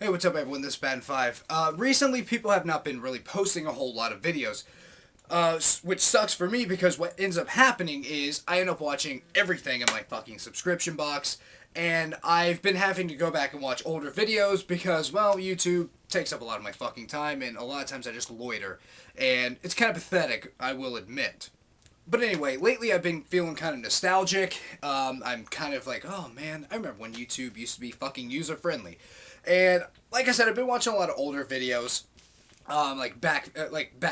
Hey, what's up everyone, this is Bad5. Recently people have not been really posting a whole lot of videos, which sucks for me because what ends up happening is I end up watching everything in my fucking subscription box, and I've been having to go back and watch older videos because, well, YouTube takes up a lot of my fucking time, and a lot of times I just loiter, and it's kind of pathetic, I will admit. But anyway, lately I've been feeling kind of nostalgic. I'm kind of like, oh man, I remember when YouTube used to be fucking user-friendly. And like I said, I've been watching a lot of older videos, like back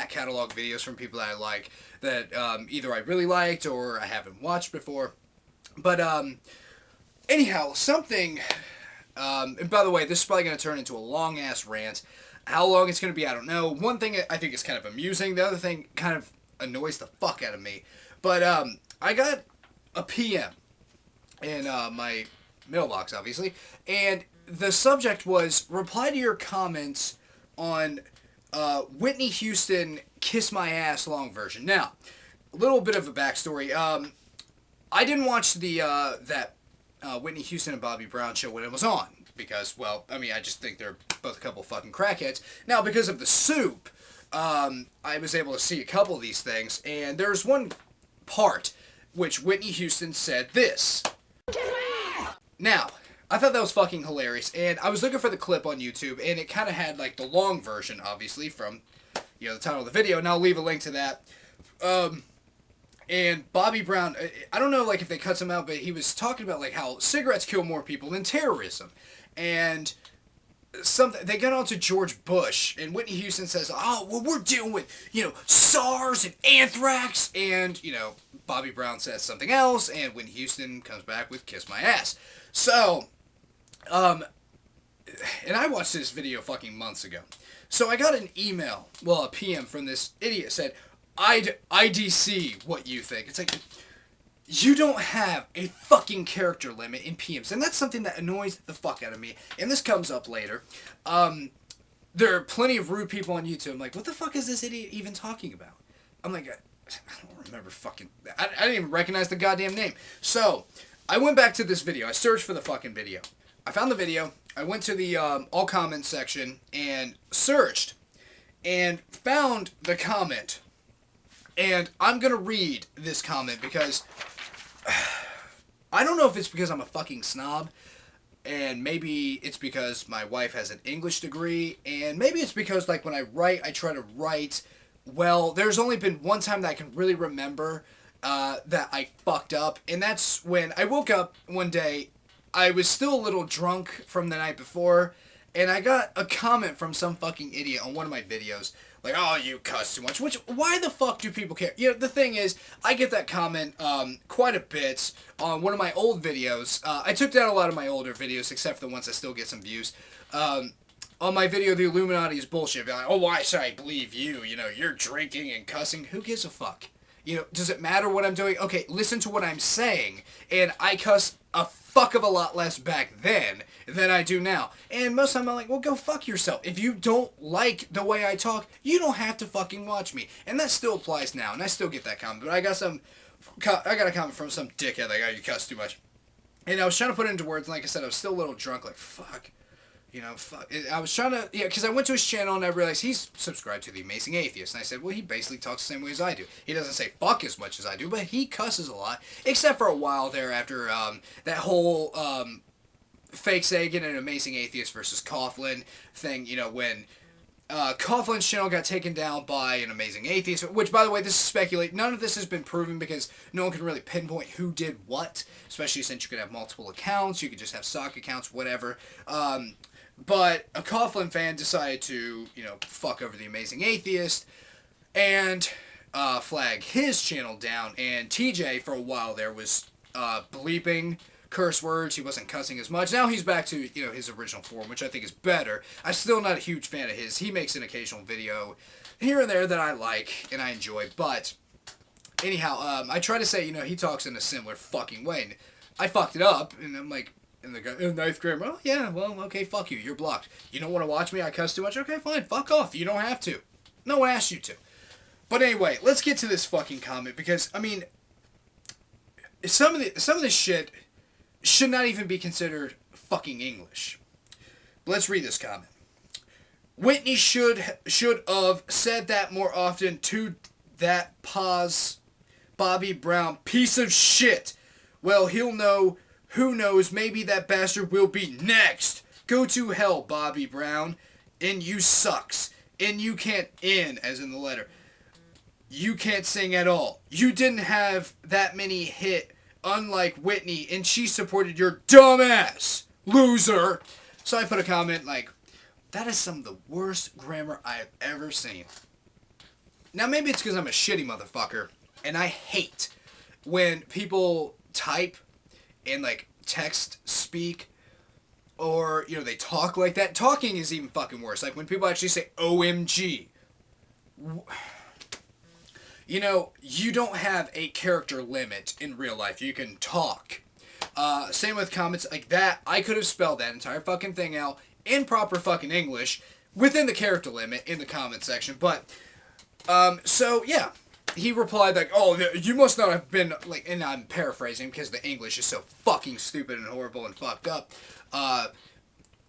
catalog videos from people that I like, that either I really liked or I haven't watched before. But anyhow, something, and by the way, this is probably going to turn into a long-ass rant. How long it's going to be, I don't know. One thing I think is kind of amusing. The other thing kind of annoys the fuck out of me. But I got a PM in my mailbox, obviously, and the subject was reply to your comments on Whitney Houston Kiss My Ass long version. Now, a little bit of a backstory. I didn't watch the that Whitney Houston and Bobby Brown show when it was on because, well, I mean, I just think they're both a couple fucking crackheads. Now, because of the soup, I was able to see a couple of these things, and there's one part which Whitney Houston said this. Now, I thought that was fucking hilarious, and I was looking for the clip on YouTube, and it kind of had, like, the long version, obviously, from, you know, the title of the video, and I'll leave a link to that. And Bobby Brown, I don't know, like, if they cut some out, but he was talking about, like, how cigarettes kill more people than terrorism, and they got on to George Bush, and Whitney Houston says, oh, well, we're dealing with, you know, SARS and anthrax, and, you know, Bobby Brown says something else, and Whitney Houston comes back with Kiss My Ass. So, and I watched this video fucking months ago. So I got an email, well, a PM from this idiot said, IDC what you think. It's like, you don't have a fucking character limit in PMs, and that's something that annoys the fuck out of me, and this comes up later. There are plenty of rude people on YouTube. I'm like, what the fuck is this idiot even talking about? I'm like, I don't remember fucking, I didn't even recognize the goddamn name. So, I went back to this video. I searched for the fucking video. I found the video. I went to the all comments section and searched and found the comment. And I'm going to read this comment because I don't know if it's because I'm a fucking snob, and maybe it's because my wife has an English degree, and maybe it's because, like, when I write, I try to write well. There's only been one time that I can really remember that I fucked up, and that's when I woke up one day. I was still a little drunk from the night before, and I got a comment from some fucking idiot on one of my videos, like, oh, you cuss too much, which, why the fuck do people care? You know, the thing is, I get that comment quite a bit on one of my old videos. I took down a lot of my older videos, except for the ones that still get some views. On my video, The Illuminati is bullshit. Like, oh, why should I believe you? You know, you're drinking and cussing. Who gives a fuck? You know, does it matter what I'm doing? Okay, listen to what I'm saying. And I cuss a fuck of a lot less back then than I do now. And most of the time I'm like, well, go fuck yourself. If you don't like the way I talk, you don't have to fucking watch me. And that still applies now, and I still get that comment. But I got a comment from some dickhead, like, oh, you cuss too much. And I was trying to put it into words, and like I said, I was still a little drunk, like, fuck. You know, I was trying to, yeah, because I went to his channel and I realized he's subscribed to The Amazing Atheist. And I said, well, he basically talks the same way as I do. He doesn't say fuck as much as I do, but he cusses a lot. Except for a while there after that whole Fake Sagan and Amazing Atheist versus Coughlin thing, you know, when Coughlin's channel got taken down by an Amazing Atheist, which, by the way, this is speculate. None of this has been proven because no one can really pinpoint who did what, especially since you could have multiple accounts, you could just have stock accounts, whatever. But a Coughlin fan decided to, you know, fuck over The Amazing Atheist and flag his channel down. And TJ, for a while there, was bleeping curse words. He wasn't cussing as much. Now he's back to, you know, his original form, which I think is better. I'm still not a huge fan of his. He makes an occasional video here and there that I like and I enjoy. But anyhow, I try to say, you know, he talks in a similar fucking way. And I fucked it up, and I'm like, and the guy in ninth grade, oh, yeah, well, okay, fuck you, you're blocked. You don't want to watch me, I cuss too much? Okay, fine, fuck off, you don't have to. No one asked you to. But anyway, let's get to this fucking comment, because, I mean, some of this shit should not even be considered fucking English. Let's read this comment. Whitney should have said that more often to that pause Bobby Brown piece of shit. Well, he'll know. Who knows? Maybe that bastard will be next. Go to hell, Bobby Brown. And you sucks. And you can't, as in the letter. You can't sing at all. You didn't have that many hit, unlike Whitney, and she supported your dumbass, loser. So I put a comment like, that is some of the worst grammar I have ever seen. Now maybe it's because I'm a shitty motherfucker, and I hate when people type and like text speak, or, you know, they talk like that. Talking is even fucking worse. Like when people actually say OMG. You know, you don't have a character limit in real life. You can talk. Same with comments like that. I could have spelled that entire fucking thing out in proper fucking English within the character limit in the comment section. But, so, yeah. He replied like, oh, you must not have been, like, and I'm paraphrasing because the English is so fucking stupid and horrible and fucked up.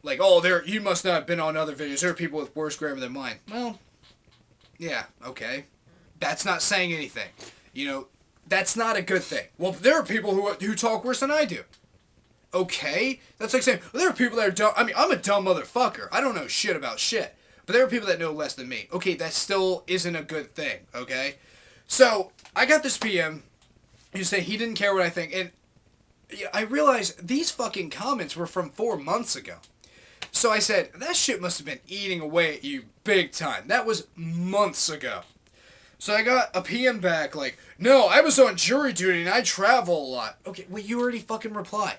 Like, oh, you must not have been on other videos. There are people with worse grammar than mine. Well, yeah, okay. That's not saying anything. You know, that's not a good thing. Well, there are people who talk worse than I do. Okay? That's like saying, well, there are people that are dumb. I mean, I'm a dumb motherfucker. I don't know shit about shit. But there are people that know less than me. Okay, that still isn't a good thing, okay? So, I got this PM. You say he didn't care what I think. And I realized these fucking comments were from 4 months ago. So I said, that shit must have been eating away at you big time. That was months ago. So I got a PM back like, no, I was on jury duty and I travel a lot. Okay, well, you already fucking replied.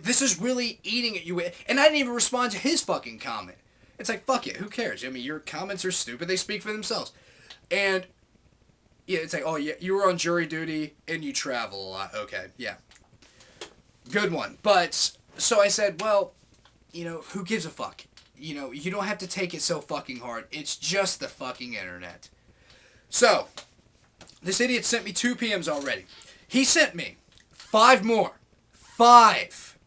This is really eating at you. And I didn't even respond to his fucking comment. It's like, fuck it, who cares? I mean, your comments are stupid. They speak for themselves. And, yeah, it's like, oh, yeah, you were on jury duty and you travel a lot. Okay, yeah. Good one. But, so I said, well, you know, who gives a fuck? You know, you don't have to take it so fucking hard. It's just the fucking internet. So, this idiot sent me 2 PMs already. He sent me 5 more. 5.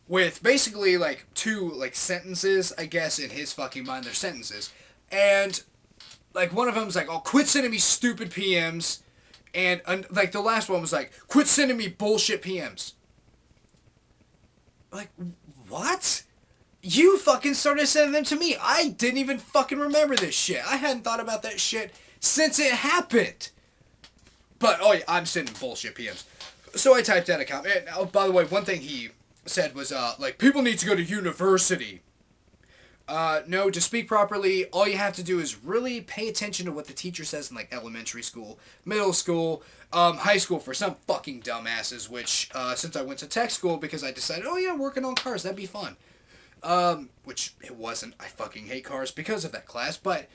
With basically, like, 2, like, sentences, I guess, in his fucking mind. They're sentences. And, like, one of them was like, oh, quit sending me stupid PMs. And, like, the last one was like, quit sending me bullshit PMs. Like, what? You fucking started sending them to me. I didn't even fucking remember this shit. I hadn't thought about that shit since it happened. But, oh yeah, I'm sending bullshit PMs. So I typed out a comment. Oh, by the way, one thing he said was, like, people need to go to university. No, to speak properly, all you have to do is really pay attention to what the teacher says in, like, elementary school, middle school, high school for some fucking dumbasses, which, since I went to tech school because I decided, oh yeah, working on cars, that'd be fun. Which it wasn't. I fucking hate cars because of that class, but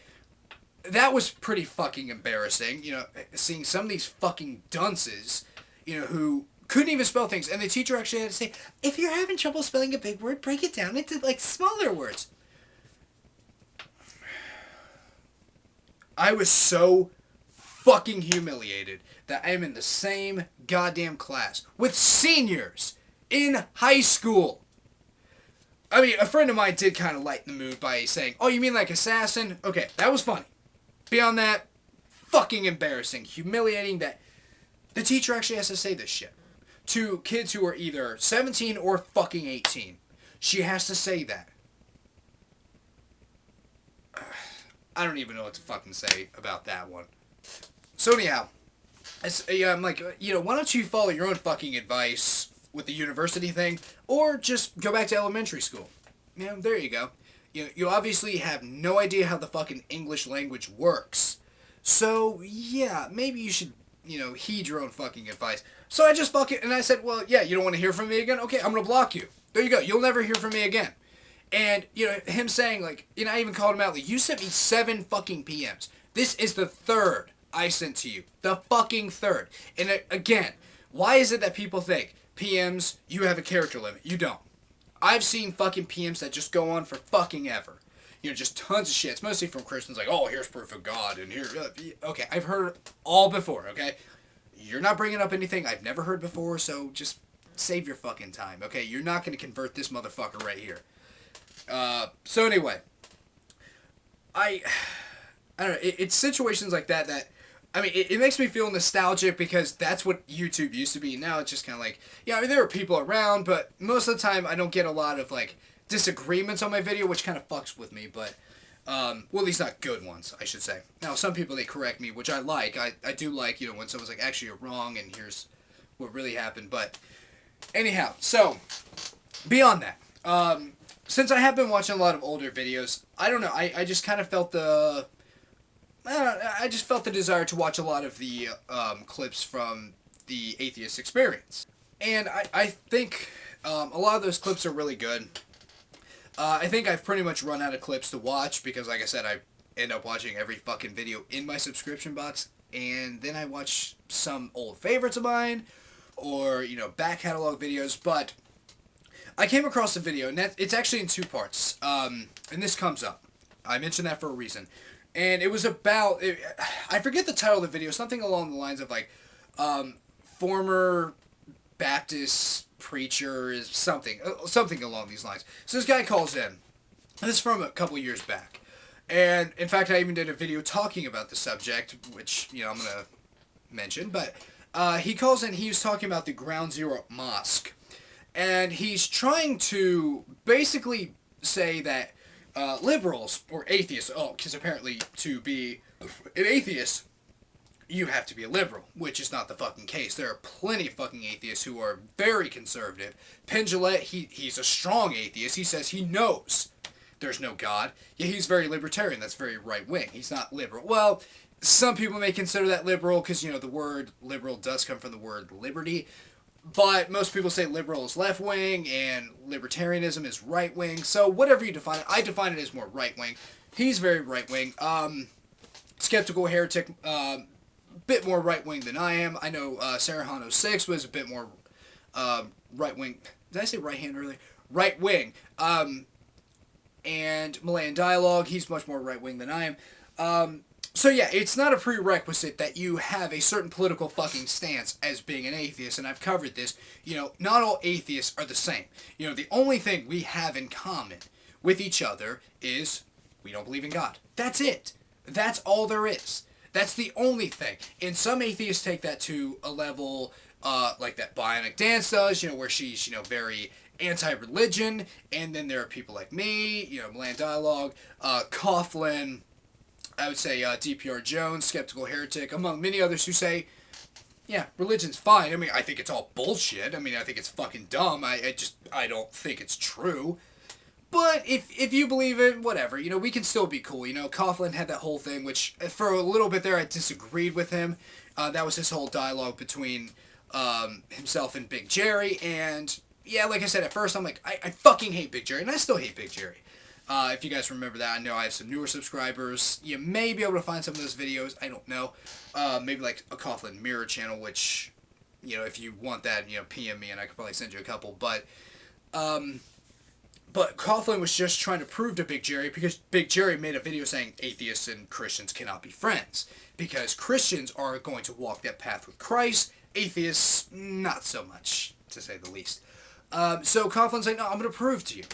that was pretty fucking embarrassing, you know, seeing some of these fucking dunces, you know, who couldn't even spell things, and the teacher actually had to say, if you're having trouble spelling a big word, break it down into, like, smaller words. I was so fucking humiliated that I'm in the same goddamn class with seniors in high school. I mean, a friend of mine did kind of lighten the mood by saying, oh, you mean like assassin? Okay, that was funny. Beyond that, fucking embarrassing, humiliating that the teacher actually has to say this shit to kids who are either 17 or fucking 18. She has to say that. I don't even know what to fucking say about that one. So anyhow, I'm like, you know, why don't you follow your own fucking advice with the university thing, or just go back to elementary school. You know, there you go. You obviously have no idea how the fucking English language works. So, yeah, maybe you should, you know, heed your own fucking advice. So I just and I said, well, yeah, you don't want to hear from me again? Okay, I'm going to block you. There you go. You'll never hear from me again. And, you know, him saying, like, you know, I even called him out, like, you sent me 7 fucking PMs. This is the 3rd I sent to you. The fucking 3rd. And again, why is it that people think PMs, you have a character limit? You don't. I've seen fucking PMs that just go on for fucking ever. You know, just tons of shit. It's mostly from Christians, like, oh, here's proof of God, and here, okay, I've heard all before, okay? You're not bringing up anything I've never heard before, so just save your fucking time, okay? You're not going to convert this motherfucker right here. So anyway, I don't know. It's situations like that that, I mean, it makes me feel nostalgic because that's what YouTube used to be. Now it's just kind of like, yeah, I mean, there are people around, but most of the time I don't get a lot of, like, disagreements on my video, which kind of fucks with me, but, well, at least not good ones, I should say. Now, some people, they correct me, which I like. I do like, you know, when someone's like, actually, you're wrong, and here's what really happened, but anyhow, so, beyond that, since I have been watching a lot of older videos, I don't know, I just kind of felt the... I just felt the desire to watch a lot of the clips from the Atheist Experience. And I think a lot of those clips are really good. I think I've pretty much run out of clips to watch because, like I said, I end up watching every fucking video in my subscription box. And then I watch some old favorites of mine or, you know, back catalog videos. But I came across a video, and it's actually in 2 parts. And this comes up. I mentioned that for a reason. And it was about, I forget the title of the video, something along the lines of like, former Baptist preacher, something along these lines. So this guy calls in. This is from a couple years back. And in fact, I even did a video talking about the subject, which, you know, I'm going to mention. But he calls in, he was talking about the Ground Zero Mosque. And he's trying to basically say that liberals or atheists, because apparently to be an atheist, you have to be a liberal, which is not the fucking case. There are plenty of fucking atheists who are very conservative. Penn Jillette, he's a strong atheist. He says he knows there's no God. Yeah, he's very libertarian. That's very right-wing. He's not liberal. Well, some people may consider that liberal because, you know, the word liberal does come from the word liberty. But most people say liberal is left-wing and libertarianism is right-wing. So whatever you define it, I define it as more right-wing. He's very right-wing. Skeptical Heretic, bit more right-wing than I am. I know Sarahano 6 was a bit more right-wing. Did I say right-hand earlier? Right-wing. And TheMelianDialogue, he's much more right-wing than I am. So yeah, it's not a prerequisite that you have a certain political fucking stance as being an atheist, and I've covered this. You know, not all atheists are the same. You know, the only thing we have in common with each other is we don't believe in God. That's it. That's all there is. That's the only thing. And some atheists take that to a level like that Bionic Dance does, you know, where she's, you know, very anti-religion, and then there are people like me, you know, TheMelianDialogue, Coughlin, I would say DPR Jones, Skeptical Heretic, among many others who say, yeah, religion's fine. I mean, I think it's all bullshit. I mean, I think it's fucking dumb. I don't think it's true. But if you believe it, whatever. You know, we can still be cool. You know, Coughlin had that whole thing, which for a little bit there I disagreed with him. That was his whole dialogue between himself and Big Jerry. And, yeah, like I said, at first I'm like, I fucking hate Big Jerry. And I still hate Big Jerry. If you guys remember that, I know I have some newer subscribers. You may be able to find some of those videos. I don't know. Maybe like a Coughlin Mirror channel, which, you know, if you want that, you know, PM me and I could probably send you a couple. But Coughlin was just trying to prove to Big Jerry, because Big Jerry made a video saying atheists and Christians cannot be friends. Because Christians are going to walk that path with Christ. Atheists, not so much, to say the least. So Coughlin's like, no, I'm going to prove to you.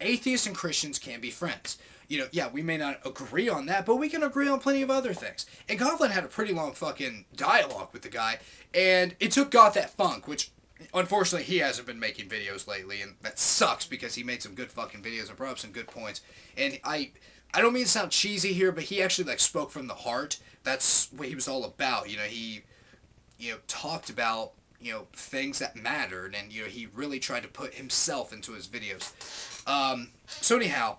Atheists and Christians can be friends. You know, yeah, we may not agree on that, but we can agree on plenty of other things. And Coughlin had a pretty long fucking dialogue with the guy, and it took Got That Funk, which, unfortunately, he hasn't been making videos lately, and that sucks, because he made some good fucking videos and brought up some good points. And I don't mean to sound cheesy here, but he actually, like, spoke from the heart. That's what he was all about. You know, he, you know, talked about, you know, things that mattered, and, you know, he really tried to put himself into his videos. So anyhow,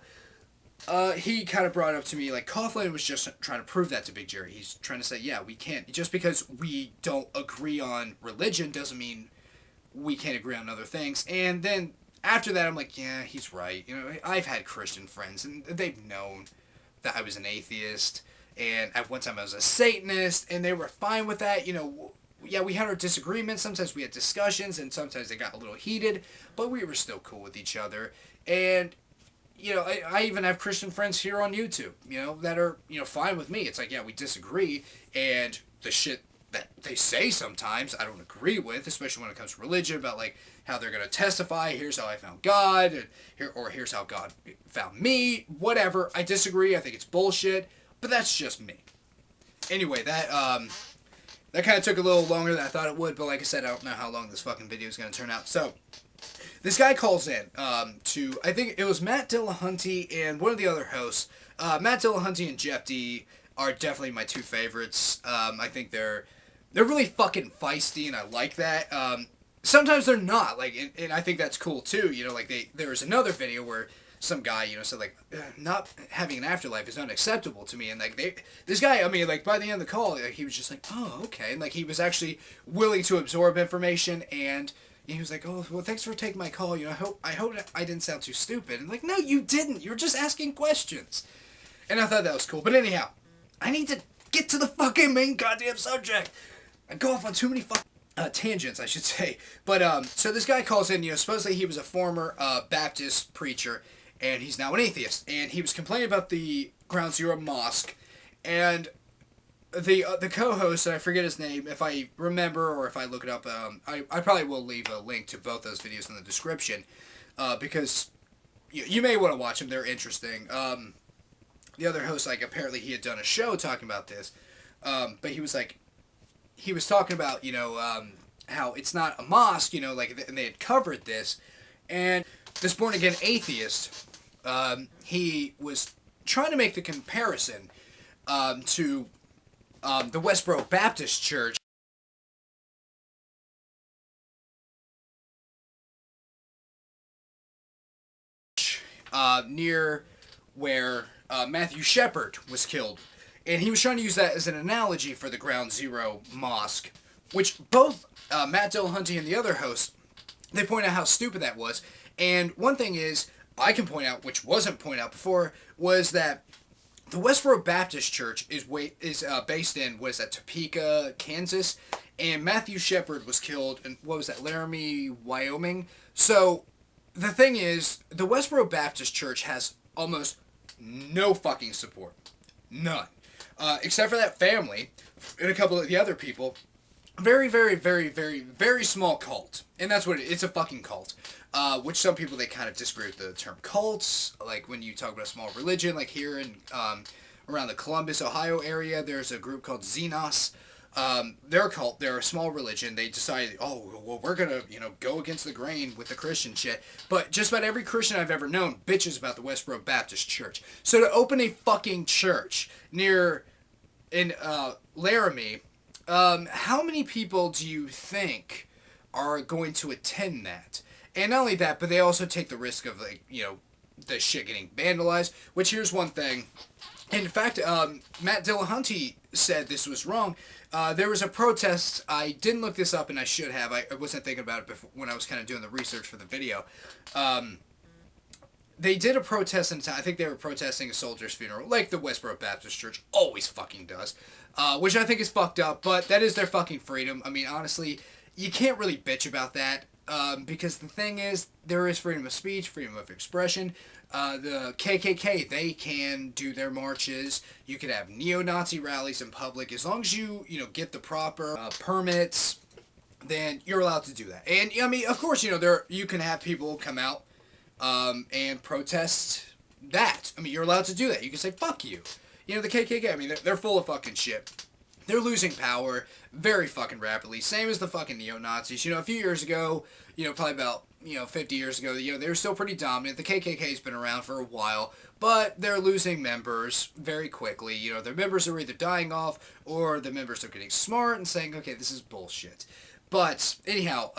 he kind of brought up to me, like, Coughlin was just trying to prove that to Big Jerry. He's trying to say, yeah, we can't, just because we don't agree on religion doesn't mean we can't agree on other things. And then after that, I'm like, yeah, he's right. You know, I've had Christian friends, and they've known that I was an atheist, and at one time I was a Satanist, and they were fine with that. You know, yeah, we had our disagreements. Sometimes we had discussions, and sometimes they got a little heated, but we were still cool with each other. And, you know, I even have Christian friends here on YouTube, you know, that are, you know, fine with me. It's like, yeah, we disagree, and the shit that they say sometimes I don't agree with, especially when it comes to religion, about like how they're going to testify, here's how I found God, and here's how God found me, whatever. I disagree. I think it's bullshit, but that's just me. Anyway, that kind of took a little longer than I thought it would, but like I said, I don't know how long this fucking video is going to turn out. So, this guy calls in to, I think it was Matt Dillahunty and one of the other hosts. Matt Dillahunty and Jeff D are definitely my two favorites. I think they're really fucking feisty, and I like that. Sometimes they're not, like, and I think that's cool too. You know, like there was another video where some guy, you know, said like, not having an afterlife is unacceptable to me, and like this guy, I mean, like by the end of the call, like, he was just like, oh, okay, and like he was actually willing to absorb information, and he was like, oh, well, thanks for taking my call. You know, I hope I didn't sound too stupid. And like, no, you didn't. You were just asking questions, and I thought that was cool. But anyhow, I need to get to the fucking main goddamn subject. I go off on too many tangents, I should say. But so this guy calls in. You know, supposedly he was a former Baptist preacher, and he's now an atheist. And he was complaining about the Ground Zero mosque, and the co-host, and I forget his name, if I remember or if I look it up, I probably will leave a link to both those videos in the description, because you may want to watch them. They're interesting. The other host, like, apparently he had done a show talking about this, but he was talking about, you know, how it's not a mosque, you know, like, and they had covered this, and this born-again atheist, he was trying to make the comparison to the Westboro Baptist Church near where Matthew Shepard was killed. And he was trying to use that as an analogy for the Ground Zero mosque, which both Matt Dillahunty and the other host, they point out how stupid that was. And one thing is, I can point out, which wasn't pointed out before, was that the Westboro Baptist Church is based in, what is that, Topeka, Kansas, and Matthew Shepard was killed in, what was that, Laramie, Wyoming. So, the thing is, the Westboro Baptist Church has almost no fucking support. None. Except for that family and a couple of the other people. Very, very, very, very, very small cult. And that's what it's a fucking cult. Which some people, they kind of disagree with the term cults. Like when you talk about a small religion, like here in around the Columbus, Ohio area, there's a group called Xenos. They're a cult. They're a small religion. They decided, oh, well, we're gonna, you know, go against the grain with the Christian shit. But just about every Christian I've ever known bitches about the Westboro Baptist Church. So to open a fucking church in Laramie, how many people do you think are going to attend that? And not only that, but they also take the risk of, like, you know, the shit getting vandalized. Which, here's one thing. In fact, Matt Dillahunty said this was wrong. There was a protest. I didn't look this up, and I should have. I wasn't thinking about it before, when I was kind of doing the research for the video. They did a protest in town. I think they were protesting a soldier's funeral, like the Westboro Baptist Church always fucking does. Which I think is fucked up, but that is their fucking freedom. I mean, honestly, you can't really bitch about that. Because the thing is, there is freedom of speech, freedom of expression. The KKK, they can do their marches. You can have neo-Nazi rallies in public. As long as you get the proper permits, then you're allowed to do that. And, I mean, of course, you know, you can have people come out and protest that. I mean, you're allowed to do that. You can say, fuck you. You know, the KKK, I mean, they're full of fucking shit. They're losing power very fucking rapidly. Same as the fucking neo-Nazis. You know, a few years ago, you know, probably about, 50 years ago, you know, they were still pretty dominant. The KKK's been around for a while, but they're losing members very quickly. You know, their members are either dying off, or the members are getting smart and saying, okay, this is bullshit. But, anyhow,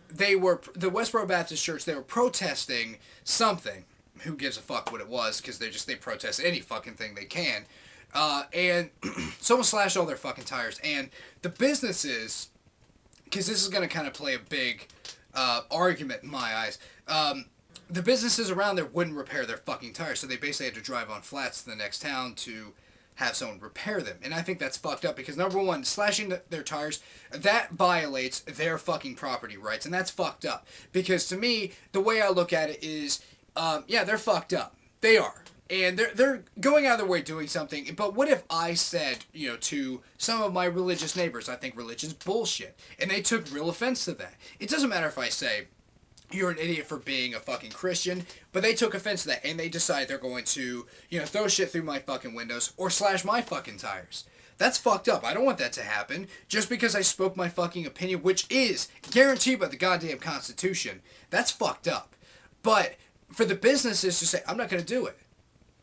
the Westboro Baptist Church, they were protesting something. Who gives a fuck what it was, because they protest any fucking thing they can. And someone slashed all their fucking tires. And the businesses, because this is going to kind of play a big argument in my eyes, the businesses around there wouldn't repair their fucking tires. So they basically had to drive on flats to the next town to have someone repair them. And I think that's fucked up because, number one, slashing their tires, that violates their fucking property rights. And that's fucked up. Because to me, the way I look at it is, yeah, they're fucked up. They are. And they're going out of their way doing something. But what if I said, to some of my religious neighbors, I think religion's bullshit, and they took real offense to that? It doesn't matter if I say, you're an idiot for being a fucking Christian, but they took offense to that, and they decide they're going to, throw shit through my fucking windows or slash my fucking tires. That's fucked up. I don't want that to happen just because I spoke my fucking opinion, which is guaranteed by the goddamn Constitution. That's fucked up. But for the businesses to say, I'm not going to do it.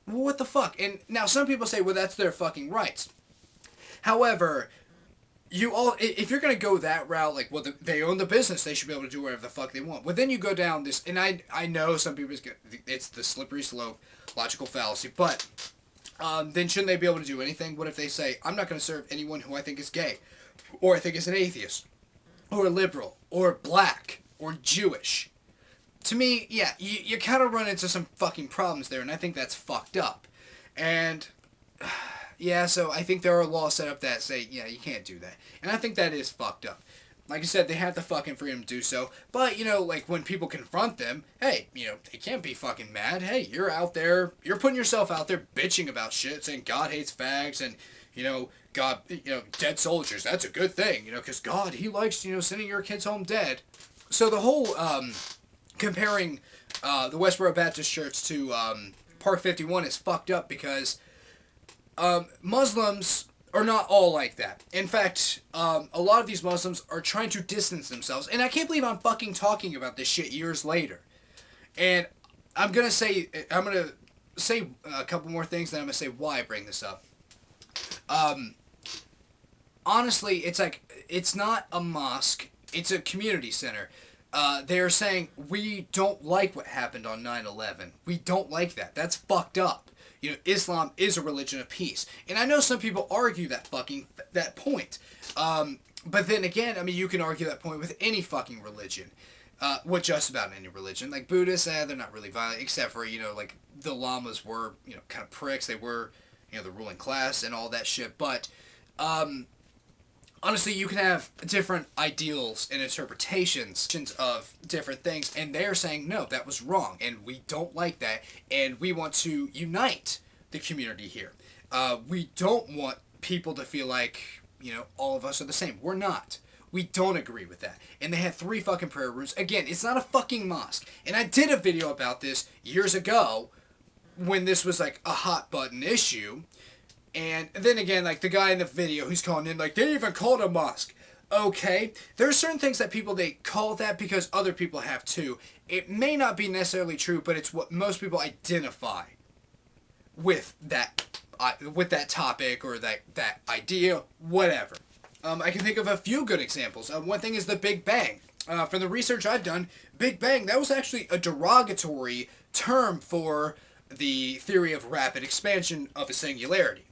Well, what the fuck? And now some people say, well, that's their fucking rights. However, if you're going to go that route, like, well, they own the business, they should be able to do whatever the fuck they want. Well, then you go down this, and I know some people, it's the slippery slope, logical fallacy, but then shouldn't they be able to do anything? What if they say, I'm not going to serve anyone who I think is gay, or I think is an atheist, or a liberal, or black, or Jewish? To me, yeah, you kind of run into some fucking problems there, and I think that's fucked up. And yeah, so I think there are laws set up that say, yeah, you can't do that. And I think that is fucked up. Like I said, they have the fucking freedom to do so. But, like, when people confront them, hey, they can't be fucking mad. Hey, you're out there, you're putting yourself out there bitching about shit, saying God hates fags, and, God, dead soldiers, that's a good thing, because God, he likes, sending your kids home dead. So the whole, comparing, the Westboro Baptist Church to, Park 51 is fucked up because Muslims are not all like that. In fact, a lot of these Muslims are trying to distance themselves. And I can't believe I'm fucking talking about this shit years later. And I'm going to say a couple more things, then I'm going to say why I bring this up. Honestly, it's not a mosque. It's a community center. They're saying, we don't like what happened on 9/11. We don't like that. That's fucked up. Islam is a religion of peace. And I know some people argue that point. But then again, you can argue that point with any fucking religion. With just about any religion. Like Buddhists, they're not really violent, except for, like, the Lamas were, kind of pricks. They were, the ruling class and all that shit. But, honestly, you can have different ideals and interpretations of different things, and they're saying, no, that was wrong, and we don't like that, and we want to unite the community here. We don't want people to feel like, all of us are the same. We're not. We don't agree with that. And they had 3 fucking prayer rooms. Again, it's not a fucking mosque. And I did a video about this years ago when this was, like, a hot button issue. And then again, like, the guy in the video who's calling in, like, they even call it a mosque. Okay, there are certain things that they call that because other people have too. It may not be necessarily true, but it's what most people identify with that topic or that idea, whatever. I can think of a few good examples. One thing is the Big Bang. From the research I've done, Big Bang, that was actually a derogatory term for the theory of rapid expansion of a singularity.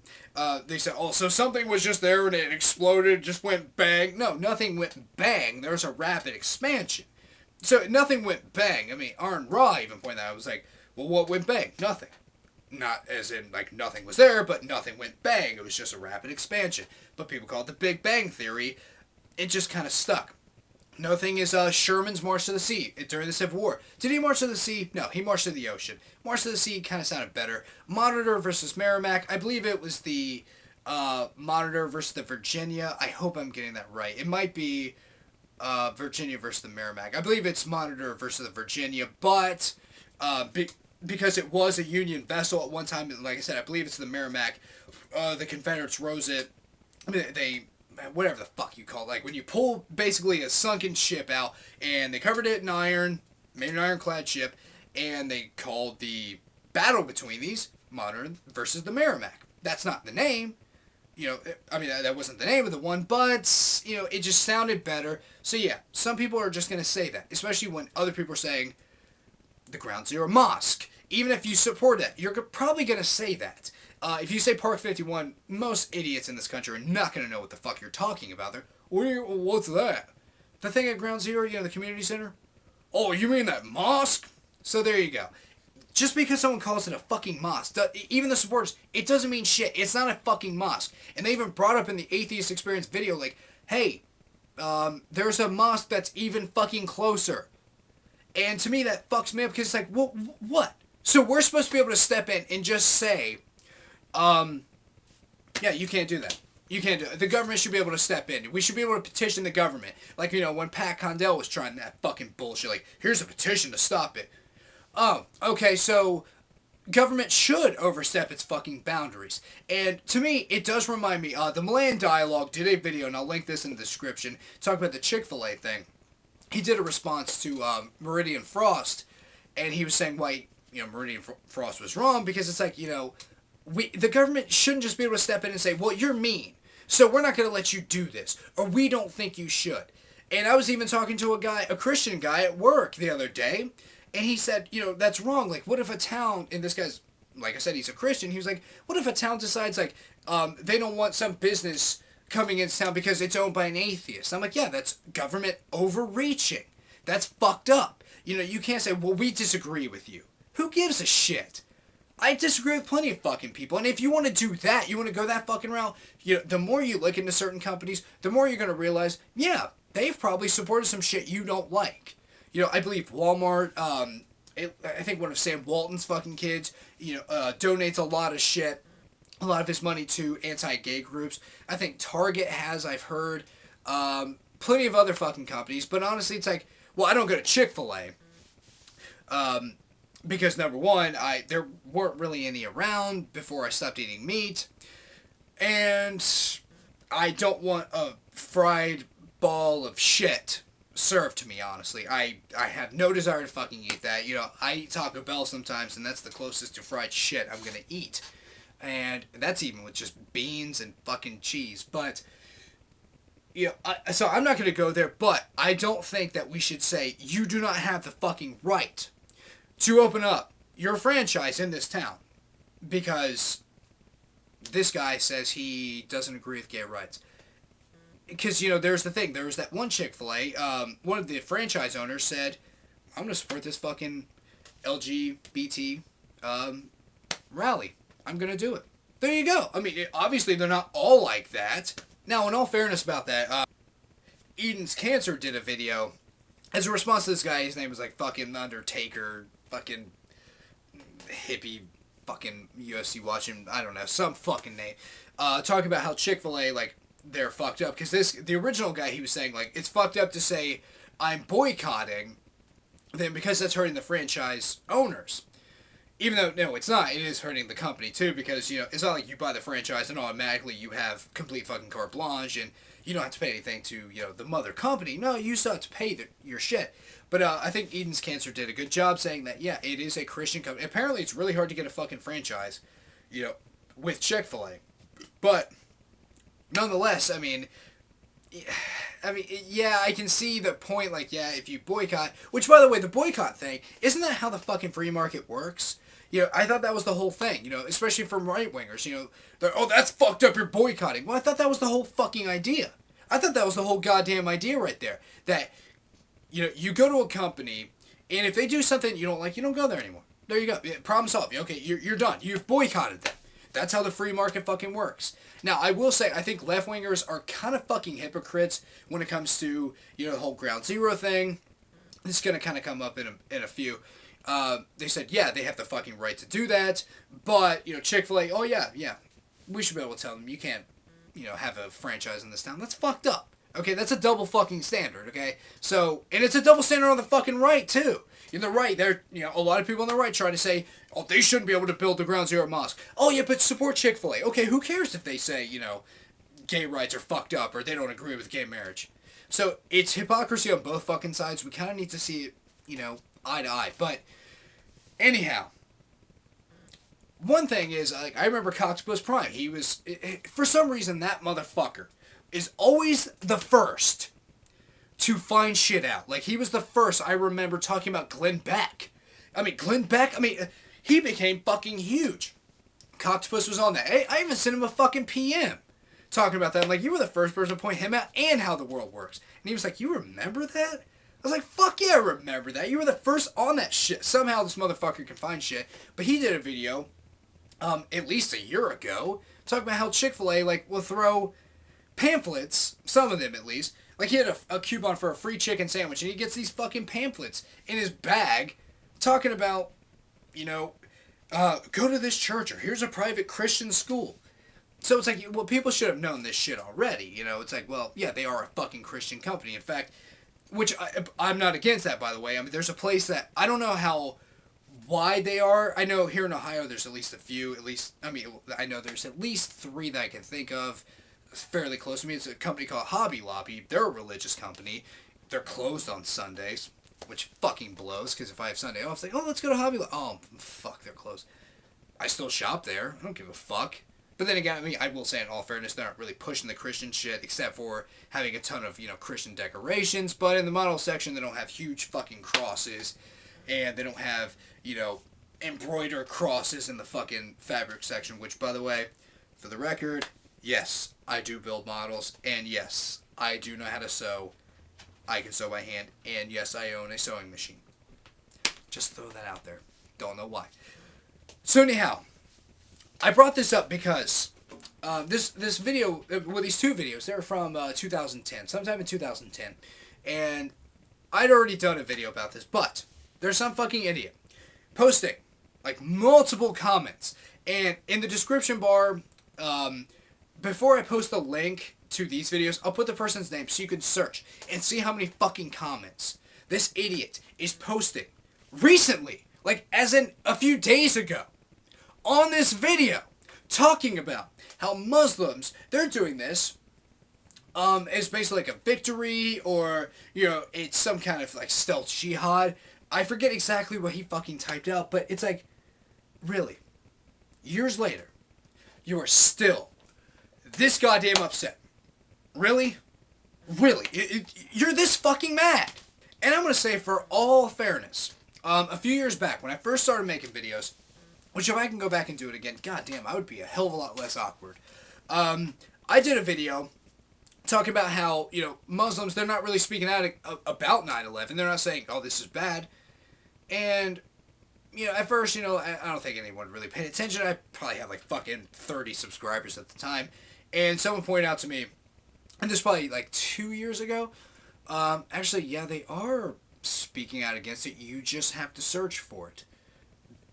They said, so something was just there and it exploded, just went bang. No, nothing went bang. There was a rapid expansion. So nothing went bang. Aaron Ra even pointed out, I was like, well, what went bang? Nothing. Not as in, like, nothing was there, but nothing went bang. It was just a rapid expansion. But people call it the Big Bang Theory. It just kind of stuck. Another thing is Sherman's March to the Sea during the Civil War. Did he march to the sea? No, he marched to the ocean. March to the Sea kind of sounded better. Monitor versus Merrimack. I believe it was the Monitor versus the Virginia. I hope I'm getting that right. It might be Virginia versus the Merrimack. I believe it's Monitor versus the Virginia, but because it was a Union vessel at one time, like I said, I believe it's the Merrimack. The Confederates rose it. They whatever the fuck you call it, like when you pull basically a sunken ship out, and they covered it in iron, made an ironclad ship, and they called the battle between these Monitor versus the Merrimack. That's not the name, that wasn't the name of the one, but, it just sounded better. So yeah, some people are just going to say that, especially when other people are saying the Ground Zero Mosque. Even if you support that, you're probably going to say that. If you say Park 51, most idiots in this country are not going to know what the fuck you're talking about. They're, what's that? The thing at Ground Zero, the community center? Oh, you mean that mosque? So there you go. Just because someone calls it a fucking mosque, even the supporters, it doesn't mean shit. It's not a fucking mosque. And they even brought up in the Atheist Experience video, like, hey, there's a mosque that's even fucking closer. And to me, that fucks me up because it's like, what? So we're supposed to be able to step in and just say, yeah, you can't do that. You can't do it. The government should be able to step in. We should be able to petition the government. Like, when Pat Condell was trying that fucking bullshit. Like, here's a petition to stop it. Oh, okay, so government should overstep its fucking boundaries. And to me, it does remind me, TheMelianDialogue did a video, and I'll link this in the description, talk about the Chik-fil-A thing. He did a response to Meridian Frost, and he was saying why, Meridian Frost was wrong, because it's like, the government shouldn't just be able to step in and say, well, you're mean, so we're not going to let you do this, or we don't think you should. And I was even talking to a Christian guy at work the other day, and he said, that's wrong. Like, what if a town, and this guy's, like I said, he's a Christian, he was like, what if a town decides, like, they don't want some business coming into town because it's owned by an atheist? I'm like, yeah, that's government overreaching. That's fucked up. You can't say, well, we disagree with you. Who gives a shit? I disagree with plenty of fucking people, and if you want to do that, you want to go that fucking route, the more you look into certain companies, the more you're going to realize, yeah, they've probably supported some shit you don't like. I believe Walmart, I think one of Sam Walton's fucking kids, donates a lot of shit, a lot of his money to anti-gay groups. I think Target has, I've heard, plenty of other fucking companies, but honestly, it's like, well, I don't go to Chik-fil-A, because number one, there weren't really any around before I stopped eating meat, and I don't want a fried ball of shit served to me, honestly. I have no desire to fucking eat that. I eat Taco Bell sometimes, and that's the closest to fried shit I'm gonna eat. And that's even with just beans and fucking cheese. But, so I'm not gonna go there, but I don't think that we should say, you do not have the fucking right to open up your franchise in this town. Because this guy says he doesn't agree with gay rights. Because, there's the thing. There was that one Chick-fil-A. One of the franchise owners said, I'm going to support this fucking LGBT rally. I'm going to do it. There you go. I mean, obviously they're not all like that. Now, in all fairness about that, Edenscancer did a video as a response to this guy. His name was like fucking Undertaker, fucking hippie, fucking UFC watching, I don't know, some fucking name. Talking about how Chick-fil-A, like, they're fucked up, because the original guy, he was saying, like, it's fucked up to say I'm boycotting them because that's hurting the franchise owners. Even though, no, it's not. It is hurting the company, too, because, it's not like you buy the franchise and automatically you have complete fucking carte blanche and you don't have to pay anything to, the mother company. No, you still have to pay your shit. But I think Edenscancer did a good job saying that, yeah, it is a Christian company. Apparently, it's really hard to get a fucking franchise, with Chick-fil-A. But nonetheless, I mean, yeah, I can see the point, like, yeah, if you boycott, which, by the way, the boycott thing, isn't that how the fucking free market works? I thought that was the whole thing, especially from right-wingers, they're, oh, that's fucked up, you're boycotting. Well, I thought that was the whole fucking idea. I thought that was the whole goddamn idea right there, that, you go to a company, and if they do something you don't like, you don't go there anymore. There you go. Problem solved. Okay, you're done. You've boycotted them. That's how the free market fucking works. Now, I will say, I think left-wingers are kind of fucking hypocrites when it comes to, the whole Ground Zero thing. This is going to kind of come up in a few. They said, yeah, they have the fucking right to do that, but, Chick-fil-A, oh, yeah, we should be able to tell them you can't, have a franchise in this town. That's fucked up. Okay, that's a double fucking standard, okay? So, and it's a double standard on the fucking right, too. In the right, a lot of people on the right try to say, oh, they shouldn't be able to build the Ground Zero mosque. Oh, yeah, but support Chick-fil-A. Okay, who cares if they say, gay rights are fucked up or they don't agree with gay marriage? So, it's hypocrisy on both fucking sides. We kind of need to see it, eye to eye. But, anyhow, one thing is, like, I remember Coxbus Prime. He was, for some reason, that motherfucker is always the first to find shit out. Like, he was the first, I remember, talking about Glenn Beck. He became fucking huge. Coxbus was on that. I even sent him a fucking PM talking about that. I'm like, you were the first person to point him out and how the world works. And he was like, you remember that? I was like, fuck yeah, I remember that. You were the first on that shit. Somehow this motherfucker can find shit. But he did a video, at least a year ago, talking about how Chick-fil-A, like, will throw pamphlets, some of them at least. Like, he had a coupon for a free chicken sandwich, and he gets these fucking pamphlets in his bag talking about go to this church, or here's a private Christian school. So it's like, well, people should have known this shit already. It's like, well, yeah, they are a fucking Christian company. In fact, which I'm not against that, by the way. I mean, there's a place that, I don't know how wide they are. I know here in Ohio there's at least a few, I know there's at least 3 that I can think of fairly close to me. It's a company called Hobby Lobby. They're a religious company. They're closed on Sundays, which fucking blows, because if I have Sunday off, it's like, oh, let's go to Hobby Lobby. Oh, fuck, they're closed. I still shop there. I don't give a fuck. But then again, I will say, in all fairness, they're not really pushing the Christian shit, except for having a ton of, Christian decorations. But in the model section, they don't have huge fucking crosses, and they don't have, embroidered crosses in the fucking fabric section, which, by the way, for the record, yes, I do build models, and yes, I do know how to sew. I can sew by hand, and yes, I own a sewing machine. Just throw that out there. Don't know why. So anyhow, I brought this up because this video, well, these 2 videos, they're from 2010, sometime in 2010, and I'd already done a video about this, but there's some fucking idiot posting like multiple comments, and in the description bar, before I post the link to these videos, I'll put the person's name so you can search and see how many fucking comments this idiot is posting recently, like as in a few days ago, on this video, talking about how Muslims, they're doing this, it's basically like a victory, or, it's some kind of like stealth jihad. I forget exactly what he fucking typed out, but it's like, really, years later, you are still this goddamn upset. Really? Really? You're this fucking mad. And I'm going to say, for all fairness, a few years back, when I first started making videos, which if I can go back and do it again, goddamn, I would be a hell of a lot less awkward. I did a video talking about how, Muslims, they're not really speaking out about 9/11. They're not saying, oh, this is bad. And, at first, I don't think anyone really paid attention. I probably had like fucking 30 subscribers at the time. And someone pointed out to me, and this is probably like 2 years ago, actually, yeah, they are speaking out against it. You just have to search for it.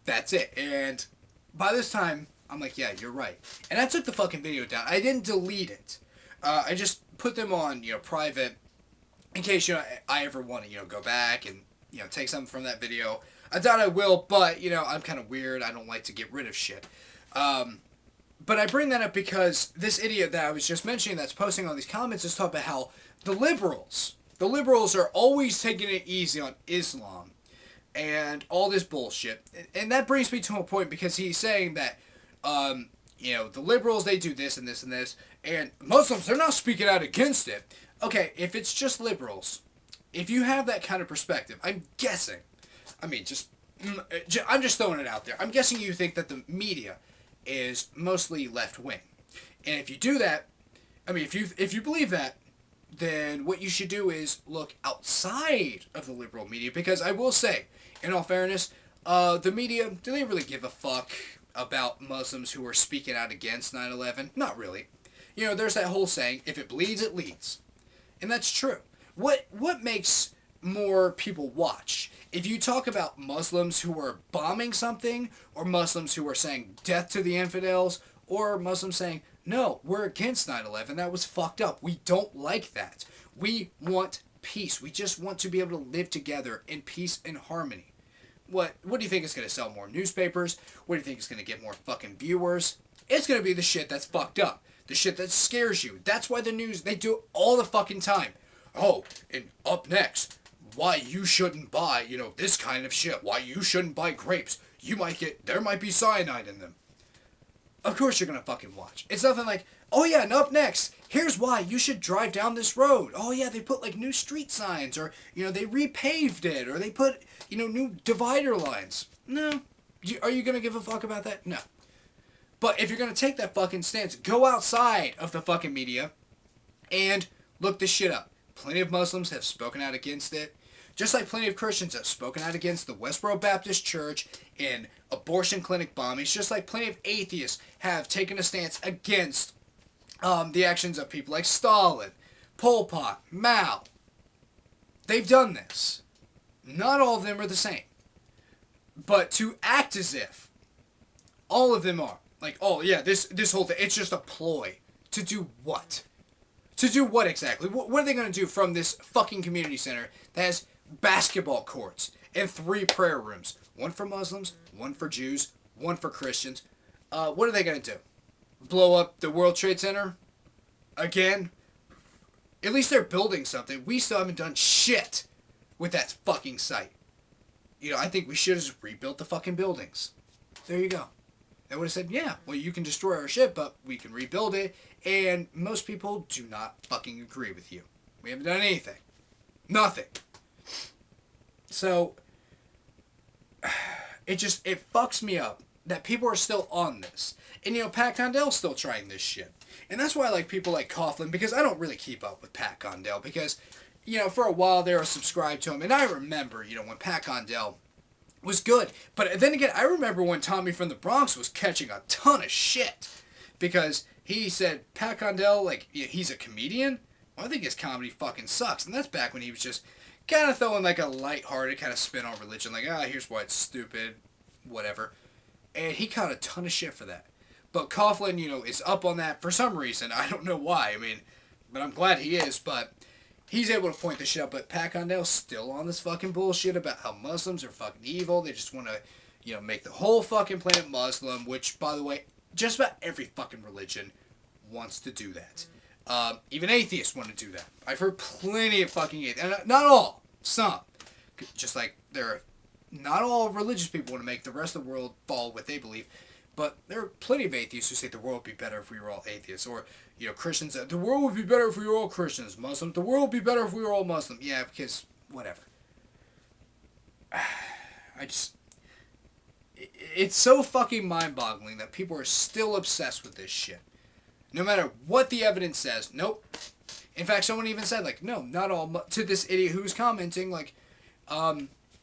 That's it. And by this time, I'm like, yeah, you're right. And I took the fucking video down. I didn't delete it. I just put them on, private, in case, I ever want to, go back and, take something from that video. I doubt I will, but, I'm kind of weird. I don't like to get rid of shit. But I bring that up because this idiot that I was just mentioning that's posting all these comments is talking about how the liberals are always taking it easy on Islam and all this bullshit. And that brings me to a point, because he's saying that, the liberals, they do this and this and this, and Muslims, they're not speaking out against it. Okay, if it's just liberals, if you have that kind of perspective, I'm guessing, I'm just throwing it out there, I'm guessing you think that the media is mostly left-wing. And if you do that, if you believe that, then what you should do is look outside of the liberal media, because I will say, in all fairness, the media, do they really give a fuck about Muslims who are speaking out against 9/11? Not really. There's that whole saying, if it bleeds, it leads. And that's true. What makes more people watch? If you talk about Muslims who are bombing something, or Muslims who are saying death to the infidels, or Muslims saying, no, we're against 9/11, that was fucked up, we don't like that. We want peace. We just want to be able to live together in peace and harmony. What do you think is going to sell more newspapers? What do you think is going to get more fucking viewers? It's going to be the shit that's fucked up. The shit that scares you. That's why the news, they do it all the fucking time. Oh, and up next, why you shouldn't buy, this kind of shit. Why you shouldn't buy grapes. There might be cyanide in them. Of course you're going to fucking watch. It's nothing like, oh yeah, and up next, here's why you should drive down this road. Oh yeah, they put like new street signs, or, they repaved it, or they put, new divider lines. No. Are you going to give a fuck about that? No. But if you're going to take that fucking stance, go outside of the fucking media and look this shit up. Plenty of Muslims have spoken out against it. Just like plenty of Christians have spoken out against the Westboro Baptist Church in abortion clinic bombings. Just like plenty of atheists have taken a stance against the actions of people like Stalin, Pol Pot, Mao. They've done this. Not all of them are the same. But to act as if all of them are like, oh yeah, this whole thing, it's just a ploy to do what? To do what exactly? What are they going to do from this fucking community center that has basketball courts and 3 prayer rooms? One for Muslims, one for Jews, one for Christians. What are they going to do? Blow up the World Trade Center? Again? At least they're building something. We still haven't done shit with that fucking site. You know, I think we should have just rebuilt the fucking buildings. There you go. They would have said, yeah, well, you can destroy our shit, but we can rebuild it. And most people do not fucking agree with you. We haven't done anything. Nothing. So, it fucks me up that people are still on this. And, you know, Pat Condell's still trying this shit. And that's why I like people like Coughlin, because I don't really keep up with Pat Condell, because, you know, for a while there I subscribed to him. And I remember, you know, when Pat Condell was good. But then again, I remember when Tommy from the Bronx was catching a ton of shit. Because he said, Pat Condell, like, he's a comedian? Well, I think his comedy fucking sucks. And that's back when he was just kind of throwing, like, a lighthearted kind of spin on religion. Like, here's why it's stupid, whatever. And he caught a ton of shit for that. But Coughlin, you know, is up on that for some reason. I don't know why. I mean, but I'm glad he is. But he's able to point this shit out. But Pat Condell's still on this fucking bullshit about how Muslims are fucking evil. They just want to, you know, make the whole fucking planet Muslim. Which, by the way, just about every fucking religion wants to do that. Even atheists want to do that. I've heard plenty of fucking atheists. And not all. Some. Just like there are not all religious people want to make the rest of the world fall what they believe. But there are plenty of atheists who say the world would be better if we were all atheists. Or, you know, Christians, the world would be better if we were all Christians. Muslims, the world would be better if we were all Muslim. Yeah, because, whatever. It's so fucking mind-boggling that people are still obsessed with this shit. No matter what the evidence says, nope. In fact, someone even said, like, no, not all, to this idiot who was commenting, like,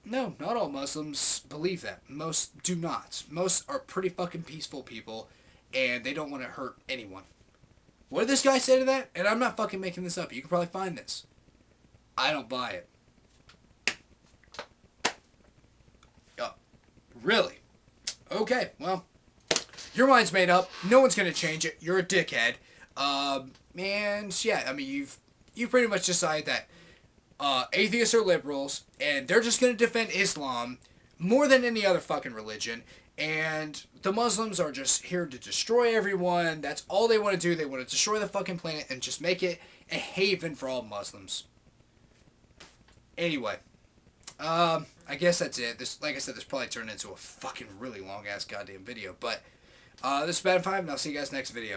no, not all Muslims believe that. Most do not. Most are pretty fucking peaceful people, and they don't want to hurt anyone. What did this guy say to that? And I'm not fucking making this up. You can probably find this. I don't buy it. Really? Okay, well, your mind's made up. No one's gonna change it. You're a dickhead. And yeah, I mean, you've pretty much decided that atheists are liberals, and they're just going to defend Islam more than any other fucking religion, and the Muslims are just here to destroy everyone. That's all they want to do. They want to destroy the fucking planet and just make it a haven for all Muslims. Anyway, I guess that's it. This, like I said, this probably turned into a fucking really long-ass goddamn video, but this is Bad 5, and I'll see you guys next video.